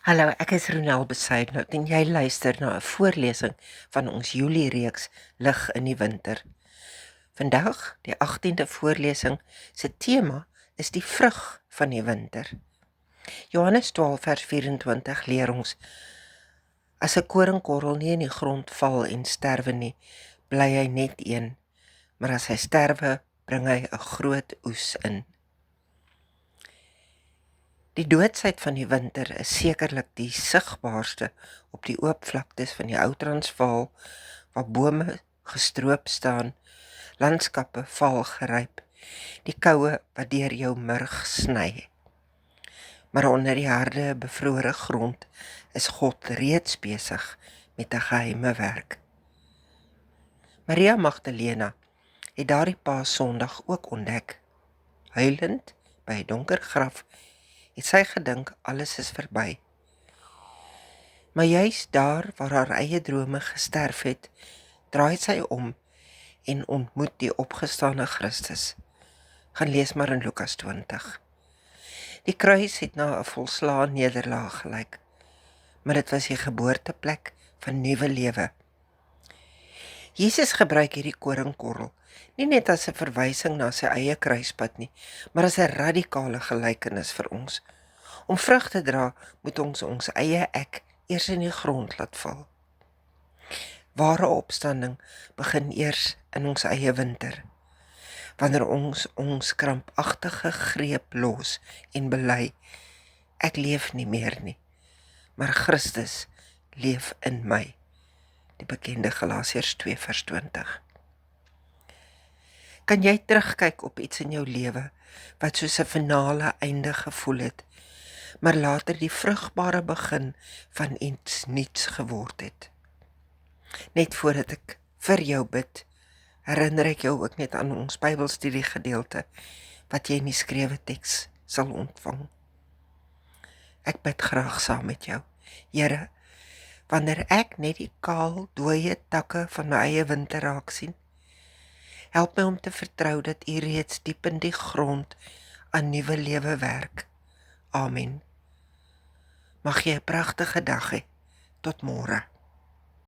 Hallo, ek is Ronel Besuidnout en jy luister na 'n voorlesing van ons Julie-reeks Lig in die winter. Vandag, die 18de voorlesing, se tema is die vrug van die winter. Johannes 12 vers 24 leer ons: as 'n koringkorrel nie in die grond val en sterwe nie, bly hy net een, maar as hy sterwe, bring hy 'n groot oes in. Die doodsheid van die winter is sekerlik die sigbaarste op die oop vlaktes van die Ou Transvaal, waar bome gestroop staan, landskappe vaal geryp, die koue wat deur jou murg sny. Maar onder die harde, bevrore grond is God reeds besig met 'n geheime werk. Maria Magdalena het daardie Paasondag ook ontdek. Huilend by 'n donker graf het sy gedink alles is verby. Maar juis daar waar haar eie drome gesterf het, draai sy om en ontmoet die opgestane Christus. Gaan lees maar in Lukas 20. Die kruis het na 'n volslae nederlaag gelyk, maar dit was die geboorteplek van nuwe lewe. Jesus gebruik hierdie koringkorrel nie net as 'n verwysing na sy eie kruispad nie, maar as 'n radikale gelykenis vir ons. Om vrug te dra, moet ons eie ek eers in die grond laat val. Ware opstanding begin eers in ons eie winter, wanneer ons krampagtige greep los en bely: ek leef nie meer nie, maar Christus leef in my. Die bekende Galasiërs 2 vers 20. Kan jy terugkyk op iets in jou lewe wat soos 'n finale einde gevoel het, maar later die vrugbare begin van iets nuuts geword het? Net voordat ek vir jou bid, herinner ek jou ook net aan ons Bybelstudie gedeelte wat jy in die skrewe teks sal ontvang. Ek bid graag saam met jou. Here, wanneer ek net die kaal, dooie takke van my eie winter raak sien, help my om te vertrou dat U reeds diep in die grond aan nuwe lewe werk. Amen. Mag jy 'n pragtige dag hê. Tot môre.